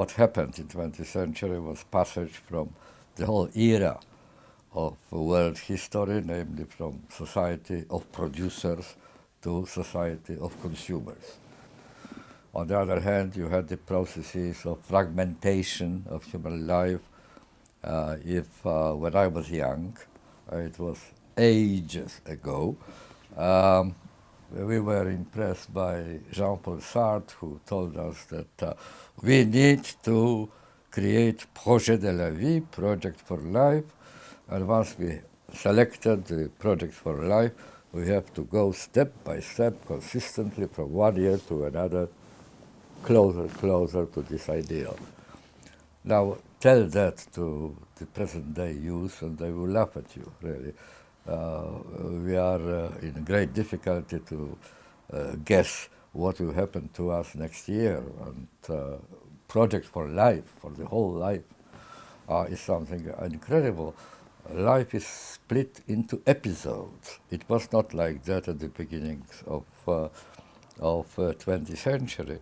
what happened in 20th century was passage from the whole era of world history, namely from society of producers to society of consumers. On the other hand, you had the processes of fragmentation of human life. When I was young, it was ages ago, we were impressed by Jean-Paul Sartre, who told us that we need to create projet de la vie, project for life, and once we selected the project for life, we have to go step by step, consistently from one year to another, closer to this ideal. Now, tell that to the present-day youth, and they will laugh at you, really. We are in great difficulty to guess what will happen to us next year, and project for life, for the whole life, is something incredible. Life is split into episodes. It was not like that at the beginnings of 20th century.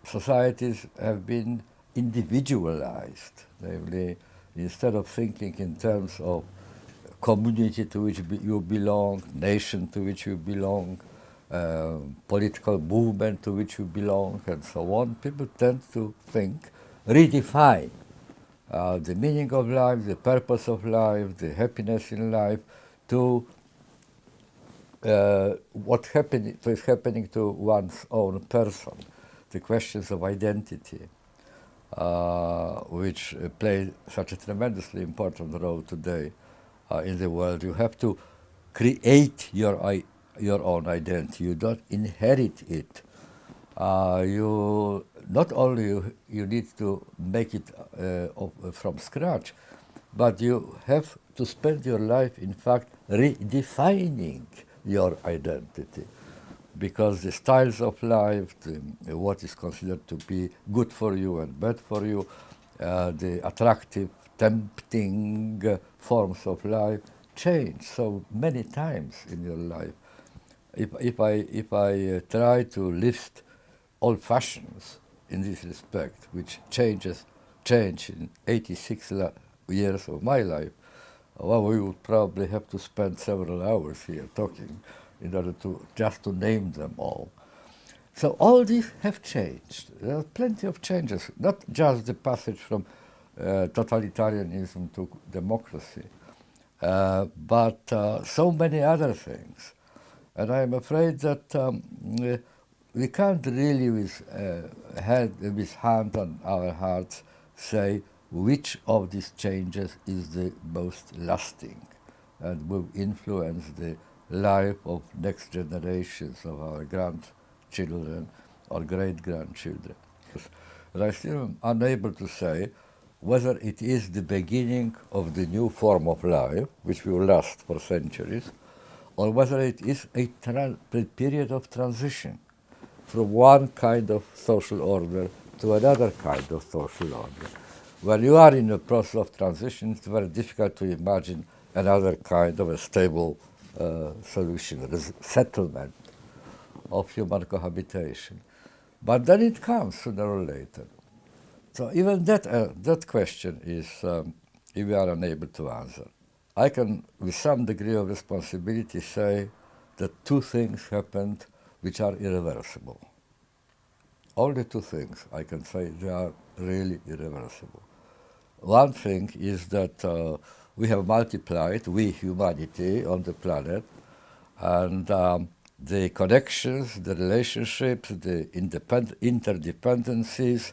Societies have been individualized, namely, instead of thinking in terms of community to which you belong, nation to which you belong, political movement to which you belong, and so on, people tend to think, redefine the meaning of life, the purpose of life, the happiness in life, to what is happening to one's own person, the questions of identity, which play such a tremendously important role today in the world. You have to create your own identity. You don't inherit it. You not only you need to make it from scratch, but you have to spend your life, in fact, redefining your identity, because the styles of life, what is considered to be good for you and bad for you, the attractive, tempting forms of life change so many times in your life. If I try to list all fashions in this respect, which change in 86 years of my life, well, we would probably have to spend several hours here talking in order to name them all. So all these have changed. There are plenty of changes, not just the passage from totalitarianism to democracy, but so many other things. And I'm afraid that we can't really, with hand on our hearts, say which of these changes is the most lasting and will influence the life of next generations of our grandchildren or great-grandchildren. And I still am unable to say whether it is the beginning of the new form of life, which will last for centuries, or whether it is a period of transition from one kind of social order to another kind of social order. When you are in a process of transition, it's very difficult to imagine another kind of a stable solution, settlement of human cohabitation. But then it comes sooner or later. So even that question is we are unable to answer. I can, with some degree of responsibility, say that two things happened which are irreversible. Only two things I can say they are really irreversible. One thing is that we have multiplied, we humanity on the planet, and the connections, the relationships, the interdependencies,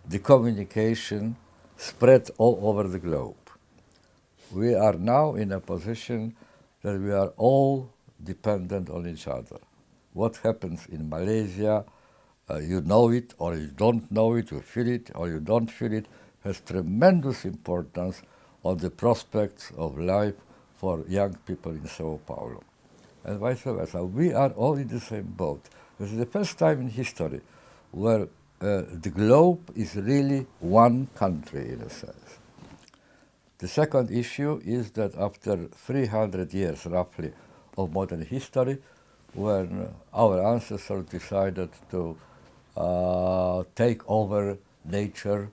the communication spread all over the globe. We are now in a position that we are all dependent on each other. What happens in Malaysia, you know it or you don't know it, you feel it or you don't feel it, has tremendous importance on the prospects of life for young people in Sao Paulo. And vice versa. We are all in the same boat. This is the first time in history where the globe is really one country, in a sense. The second issue is that after 300 years, roughly, of modern history, when our ancestors decided to take over nature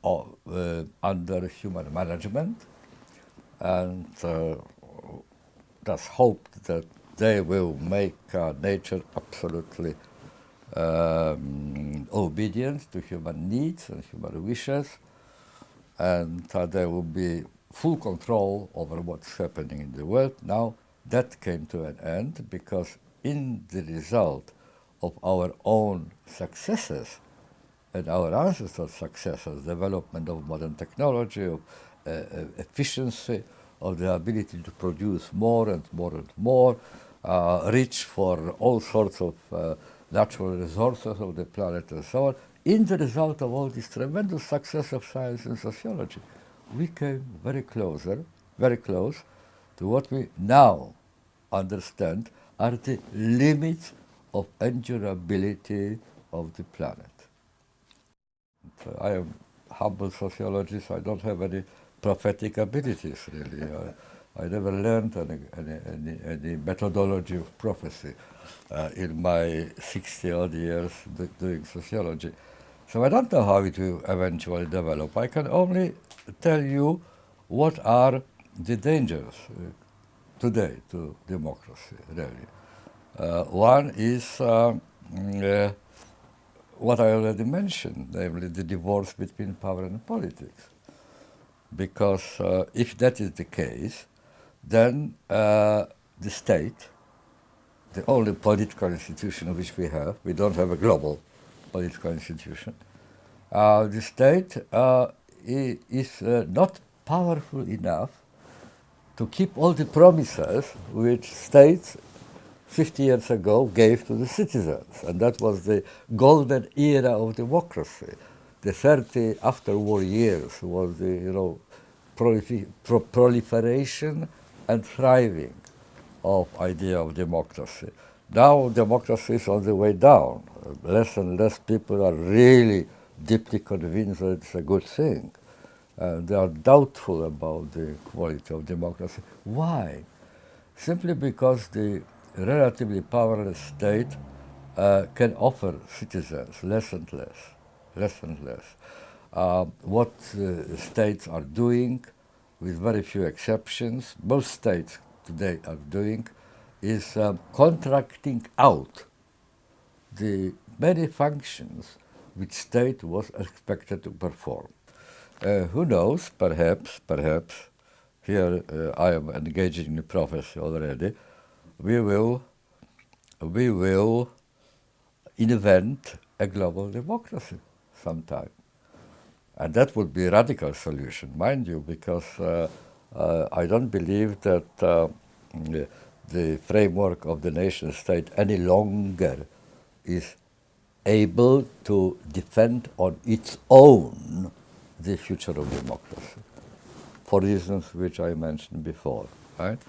under human management, and thus hoped that they will make nature absolutely obedient to human needs and human wishes, and there will be full control over what's happening in the world. Now that came to an end because in the result of our own successes and our ancestors' successes, development of modern technology, of efficiency, of the ability to produce more and more and more, rich for all sorts of natural resources of the planet and so on. In the result of all this tremendous success of science and sociology, we came very close to what we now understand are the limits of endurability of the planet. I am a humble sociologist. I don't have any prophetic abilities, really. I never learned any methodology of prophecy in my 60-odd years doing sociology. So I don't know how it will eventually develop. I can only tell you what are the dangers today to democracy, really. One is what I already mentioned, namely the divorce between power and politics. Because if that is the case, then the state, the only political institution which we don't have a global political institution, the state is not powerful enough to keep all the promises which states 50 years ago gave to the citizens. And that was the golden era of democracy. The 30 after-war years was the proliferation and thriving of idea of democracy. Now democracy is on the way down. Less and less people are really deeply convinced that it's a good thing. They are doubtful about the quality of democracy. Why? Simply because the relatively powerless state can offer citizens less and less. What states are doing, with very few exceptions, most states today are doing, is contracting out the many functions which state was expected to perform. Who knows, perhaps, here I am engaging in prophecy already, we will invent a global democracy sometime. And that would be a radical solution, mind you, because I don't believe that the framework of the nation state any longer is able to defend on its own the future of democracy, for reasons which I mentioned before, right?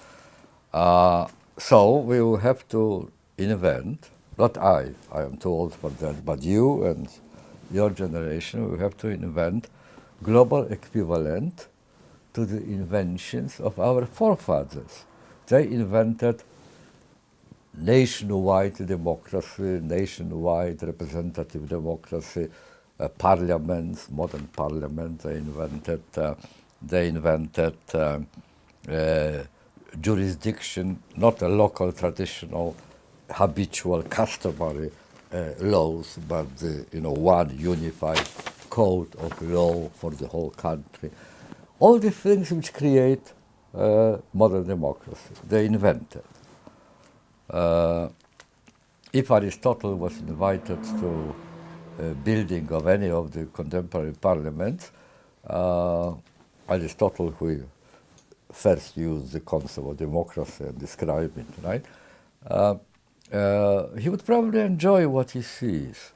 So we will have to invent, not I am too old for that, but you and your generation will have to invent global equivalent to the inventions of our forefathers. They invented nationwide democracy, nationwide representative democracy, parliaments, modern parliaments. They invented jurisdiction, not a local, traditional, habitual, customary laws, but one unified code of law for the whole country. All the things which create modern democracy, they invented. If Aristotle was invited to building of any of the contemporary parliaments, Aristotle, who first used the concept of democracy and described it, right? He would probably enjoy what he sees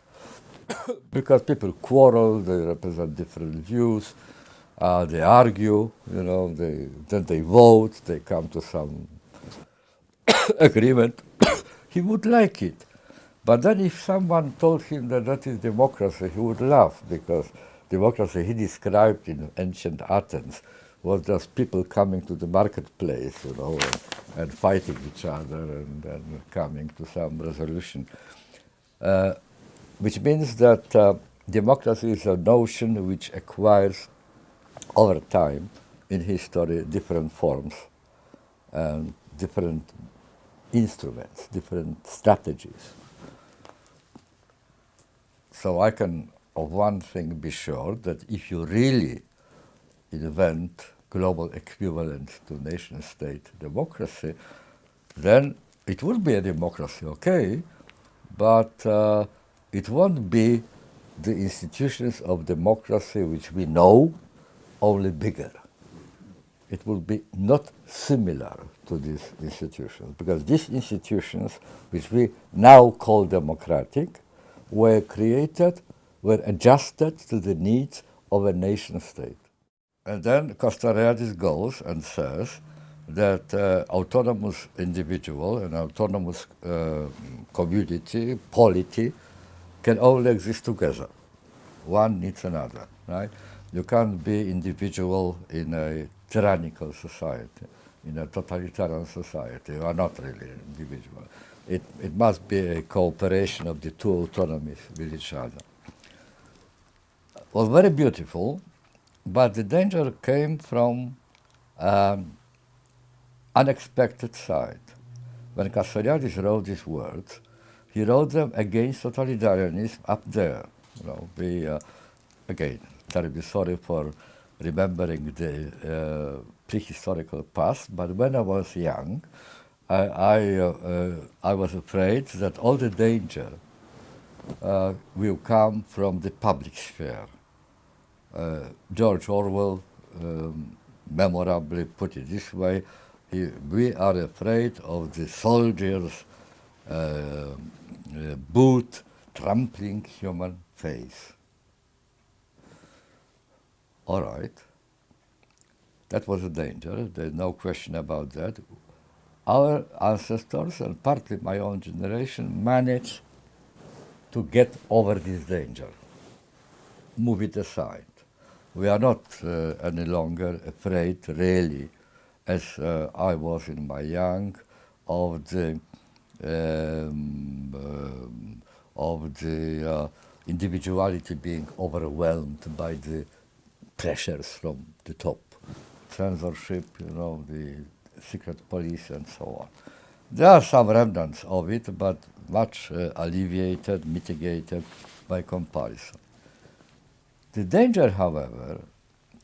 because people quarrel, they represent different views, they argue, then they vote, they come to some agreement. He would like it. But then if someone told him that that is democracy, he would laugh, because democracy he described in ancient Athens was just people coming to the marketplace, and fighting each other and coming to some resolution. Which means that democracy is a notion which acquires over time in history different forms and different instruments, different strategies. So I can, of one thing, be sure that if you really invent global equivalent to nation-state democracy, then it will be a democracy, okay, but it won't be the institutions of democracy which we know, only bigger. It will be not similar to these institutions, because these institutions, which we now call democratic, were created, were adjusted to the needs of a nation-state. And then Castoriadis goes and says that autonomous individual and autonomous community, polity, can only exist together. One needs another, right? You can't be individual in a tyrannical society, in a totalitarian society. You are not really an individual. It must be a cooperation of the two autonomies with each other. Was very beautiful, but the danger came from unexpected side. When Castoriadis wrote these words, he wrote them against totalitarianism up there. We again terribly sorry for remembering the prehistorical past, but when I was young, I was afraid that all the danger will come from the public sphere. George Orwell memorably put it this way: we are afraid of the soldiers' boot trampling human face. All right, that was a danger, there's no question about that. Our ancestors, and partly my own generation, managed to get over this danger, move it aside. We are not any longer afraid, really, as I was in my young, of the individuality being overwhelmed by the pressures from the top, censorship, the secret police, and so on. There are some remnants of it, but much alleviated, mitigated by comparison. The danger, however,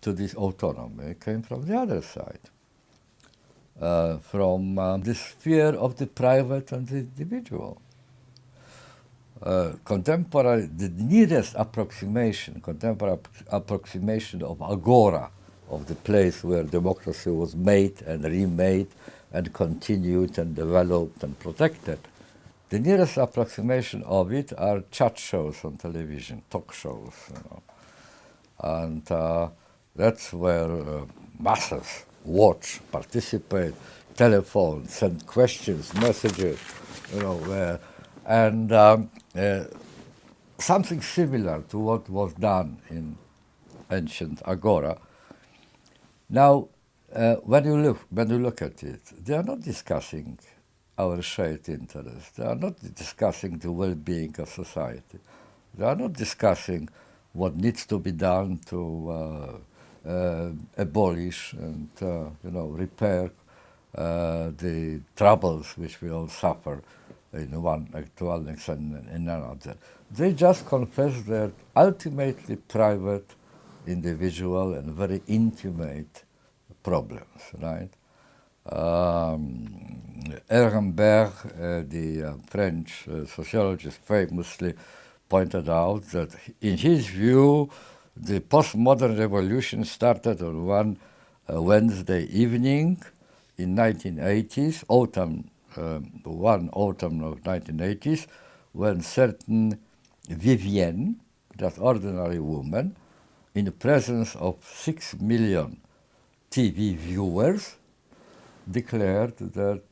to this autonomy came from the other side, from the sphere of the private and the individual. The nearest contemporary approximation of agora, of the place where democracy was made and remade and continued and developed and protected, the nearest approximation of it are chat shows on television, talk shows, and that's where masses watch, participate, telephone, send questions, messages, and something similar to what was done in ancient agora. Now, when you look at it, they are not discussing our shared interests. They are not discussing the well-being of society. They are not discussing what needs to be done to abolish and repair the troubles which we all suffer in one extent and in another. They just confess their ultimately private, individual, and very intimate problems, right? Ehrenberg, the French sociologist, famously pointed out that in his view, the postmodern revolution started on one Wednesday evening in 1980s, one autumn of 1980s, when certain Vivienne, that ordinary woman, in the presence of 6 million TV viewers, declared that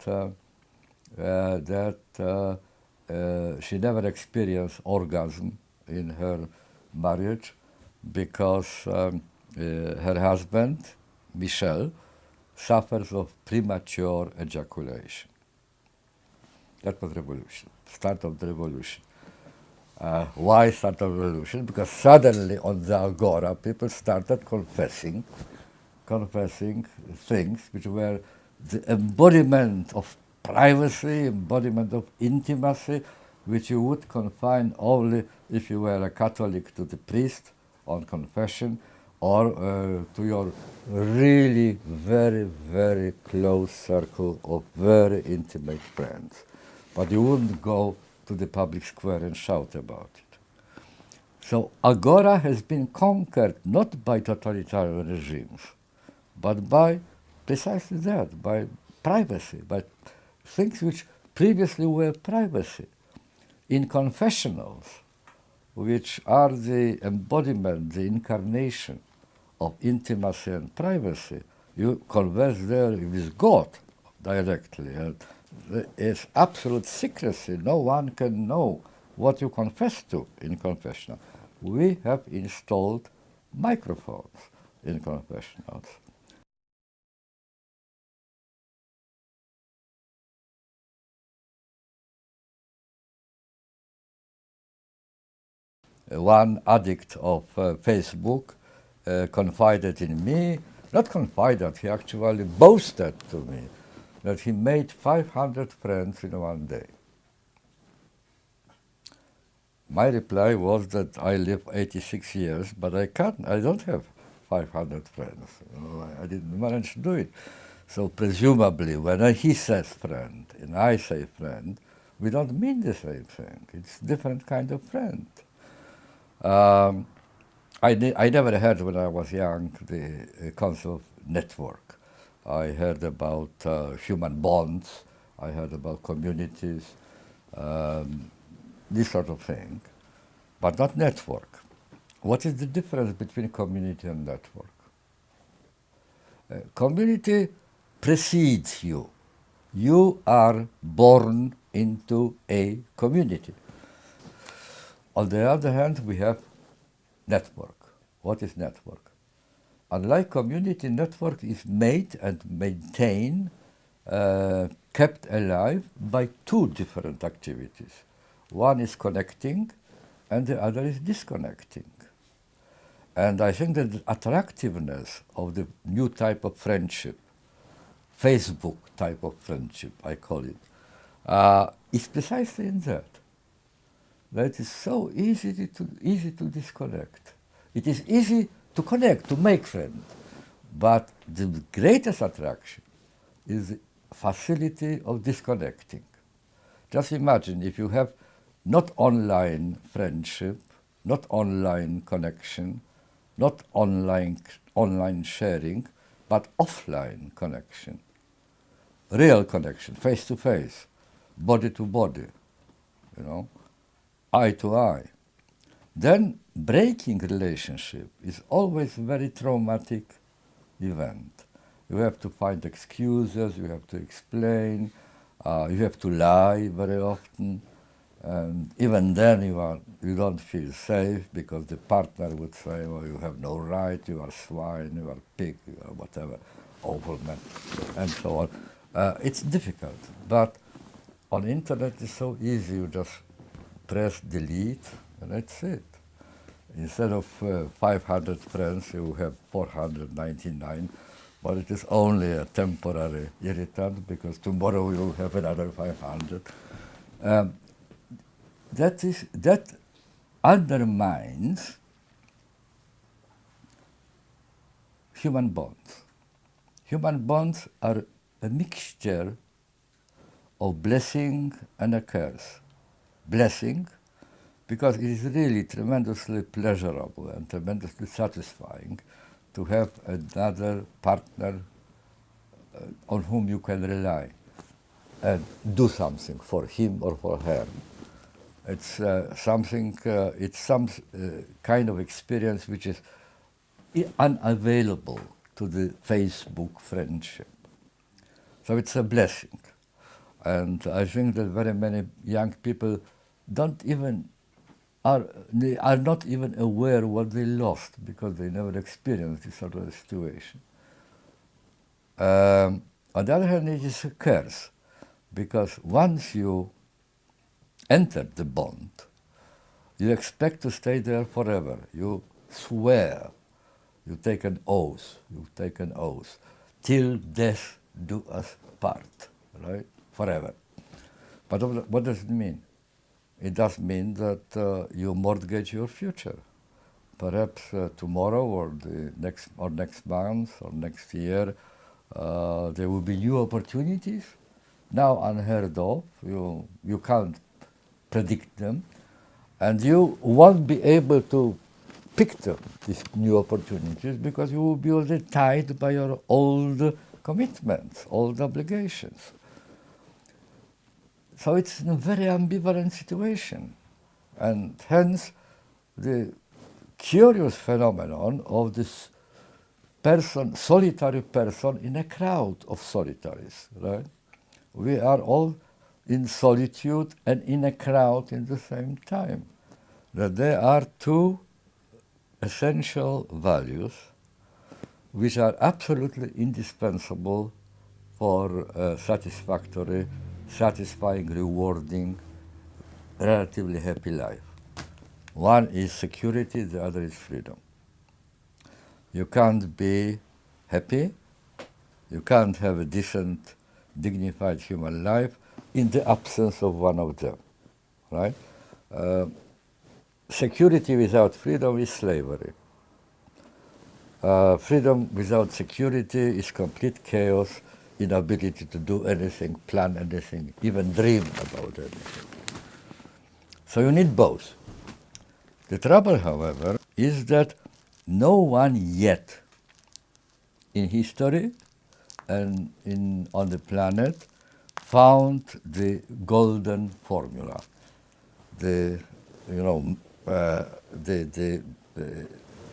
she never experienced orgasm in her marriage because her husband, Michel, suffers of premature ejaculation. That was revolution, start of the revolution. Why start a revolution? Because suddenly on the Agora, people started confessing things which were the embodiment of privacy, embodiment of intimacy, which you would confine only if you were a Catholic to the priest on confession, or to your really very, very close circle of very intimate friends. But you wouldn't go to the public square and shout about it. So Agora has been conquered not by totalitarian regimes, but by precisely that, by privacy, by things which previously were privacy. In confessionals, which are the embodiment, the incarnation of intimacy and privacy, you converse there with God directly. And there is absolute secrecy. No one can know what you confess to in confessional. We have installed microphones in confessionals. One addict of Facebook confided in me, not confided, he actually boasted to me that he made 500 friends in one day. My reply was that I live 86 years, but I don't have 500 friends. I didn't manage to do it. So presumably, when he says friend and I say friend, we don't mean the same thing. It's a different kind of friend. I never heard when I was young the concept of network. I heard about human bonds, I heard about communities, this sort of thing, but not network. What is the difference between community and network? Community precedes you. You are born into a community. On the other hand, we have network. What is network? Unlike community, network is made and maintained, kept alive by two different activities. One is connecting and the other is disconnecting. And I think that the attractiveness of the new type of friendship, Facebook type of friendship, I call it, is precisely in that. That it is so easy to disconnect. It is easy to connect, to make friends, but the greatest attraction is the facility of disconnecting. Just imagine if you have not online friendship, not online connection, not online sharing, but offline connection, real connection, face to face, body to body, eye to eye. Then breaking relationship is always a very traumatic event. You have to find excuses, you have to explain, you have to lie very often, and even then you don't feel safe because the partner would say, well, you have no right, you are swine, you are pig, you are whatever, awful man, and so on. It's difficult, but on internet it's so easy, you just press delete and that's it. Instead of 500 friends, you have 499, but it is only a temporary irritant because tomorrow you will have another 500. That undermines human bonds. Human bonds are a mixture of blessing and a curse. Blessing, because it is really tremendously pleasurable and tremendously satisfying to have another partner on whom you can rely and do something for him or for her. It's some kind of experience which is unavailable to the Facebook friendship. So it's a blessing. And I think that very many young people are not even aware what they lost because they never experienced this sort of situation. On the other hand, it is a curse because once you enter the bond, you expect to stay there forever. You swear, you take an oath, till death do us part, right? Forever. But what does it mean? It does mean that you mortgage your future. Perhaps tomorrow or next month or next year, there will be new opportunities, now unheard of. You can't predict them, and you won't be able to pick them, these new opportunities, because you will be already tied by your old commitments, old obligations. So it's a very ambivalent situation, and hence the curious phenomenon of this solitary person in a crowd of solitaries, right? We are all in solitude and in a crowd in the same time. That there are two essential values which are absolutely indispensable for a satisfying, rewarding, relatively happy life. One is security, the other is freedom. You can't be happy, you can't have a decent, dignified human life in the absence of one of them, right? Security without freedom is slavery. Freedom without security is complete chaos, inability to do anything, plan anything, even dream about anything. So you need both. The trouble, however, is that no one yet in history and on the planet found the golden formula, the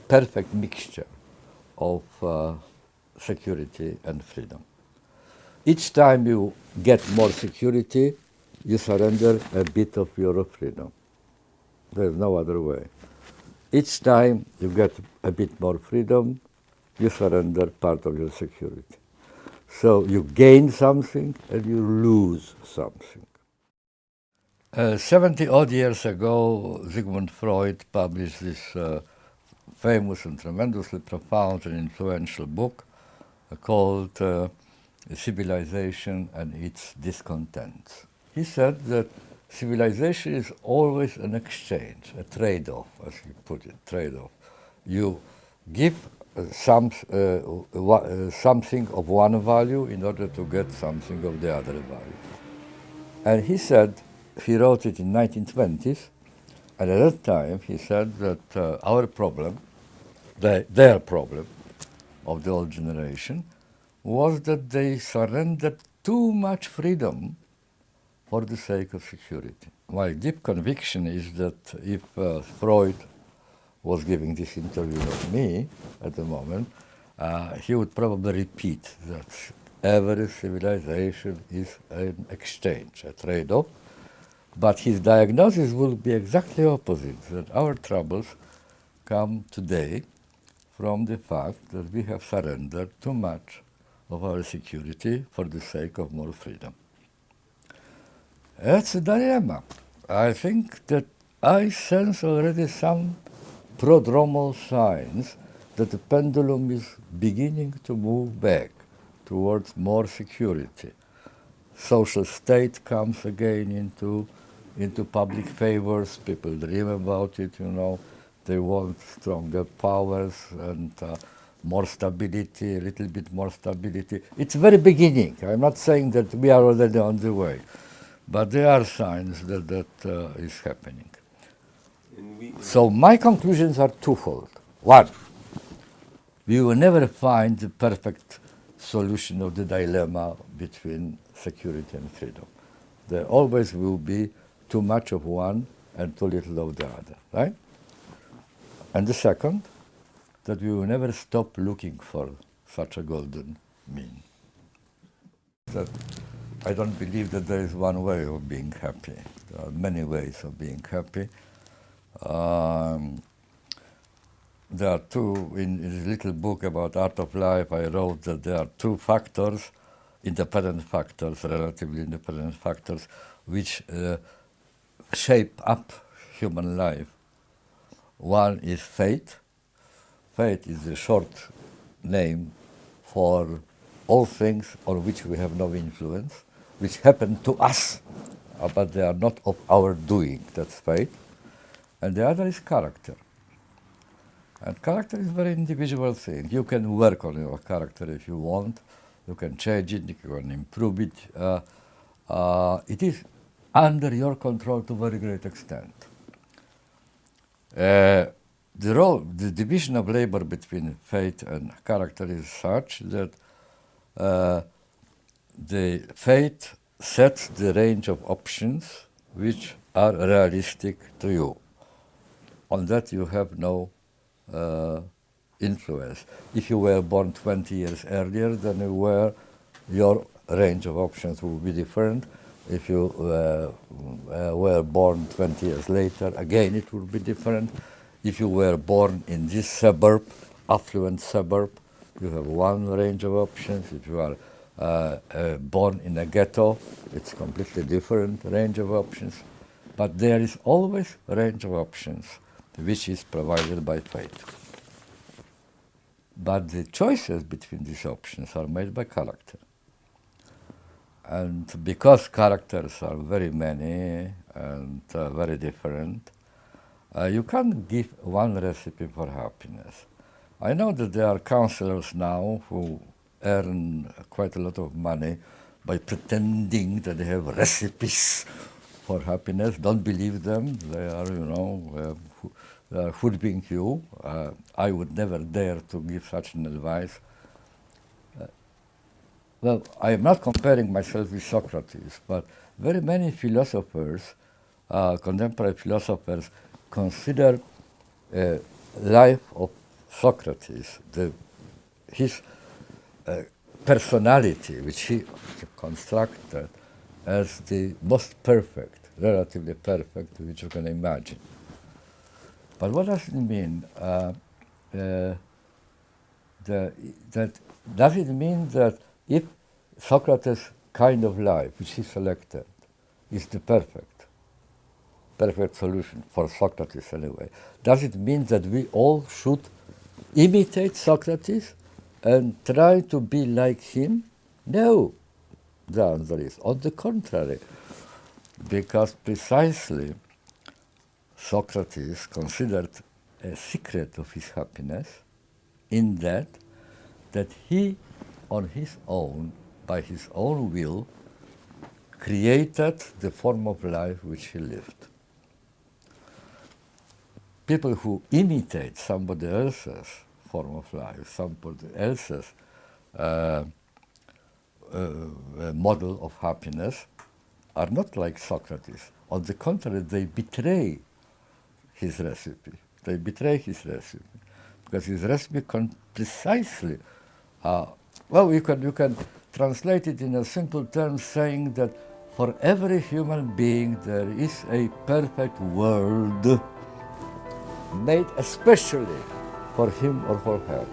perfect mixture of security and freedom. Each time you get more security, you surrender a bit of your freedom. There's no other way. Each time you get a bit more freedom, you surrender part of your security. So you gain something and you lose something. 70-odd years ago, Sigmund Freud published this famous and tremendously profound and influential book called Civilization and Its Discontents. He said that civilization is always an exchange, a trade-off, as he put it, trade-off. You give something of one value in order to get something of the other value. And he said, he wrote it in 1920s, and at that time he said that our problem, their problem of the old generation, was that they surrendered too much freedom for the sake of security. My deep conviction is that if Freud was giving this interview with me at the moment, he would probably repeat that every civilization is an exchange, a trade-off. But his diagnosis will be exactly opposite, that our troubles come today from the fact that we have surrendered too much of our security for the sake of more freedom. That's a dilemma. I think that I sense already some prodromal signs that the pendulum is beginning to move back towards more security. Social state comes again into public favors. People dream about it, They want stronger powers and more stability, a little bit more stability. It's very beginning. I'm not saying that we are already on the way, but there are signs that is happening. So my conclusions are twofold. One, we will never find the perfect solution of the dilemma between security and freedom. There always will be too much of one and too little of the other, right? And the second, that we will never stop looking for such a golden mean. That I don't believe that there is one way of being happy. There are many ways of being happy. There are two, in this little book about art of life, I wrote that there are two factors, independent factors, relatively independent factors, which shape up human life One is fate. Fate is the short name for all things on which we have no influence, which happen to us, but they are not of our doing. That's fate. And the other is character. And character is a very individual thing. You can work on your character if you want. You can change it, you can improve it. It is under your control to a very great extent. The division of labor between fate and character is such that the fate sets the range of options which are realistic to you. On that you have no influence. If you were born 20 years earlier than you were, your range of options will be different. If you were born 20 years later, again it will be different. If you were born in this suburb, affluent suburb, you have one range of options. If you are born in a ghetto, it's completely different range of options. But there is always a range of options which is provided by fate. But the choices between these options are made by character. And because characters are very many and very different, you can't give one recipe for happiness. I know that there are counselors now who earn quite a lot of money by pretending that they have recipes for happiness. Don't believe them. They are, they are hoodwinking you. I would never dare to give such an advice. Well, I am not comparing myself with Socrates, but very many philosophers, contemporary philosophers, consider life of Socrates, his personality, which he constructed, as the most perfect, relatively perfect, which you can imagine. But what does it mean? Does it mean that if Socrates' kind of life, which he selected, is the perfect solution for Socrates anyway, does it mean that we all should imitate Socrates and try to be like him? No. The answer is on the contrary, because precisely Socrates considered a secret of his happiness in that he, on his own, by his own will, created the form of life which he lived. People who imitate somebody else's form of life, somebody else's model of happiness, are not like Socrates. On the contrary, they betray his recipe. They betray his recipe because his recipe precisely. Well, you can translate it in a simple term, saying that for every human being there is a perfect world made especially for him or for her.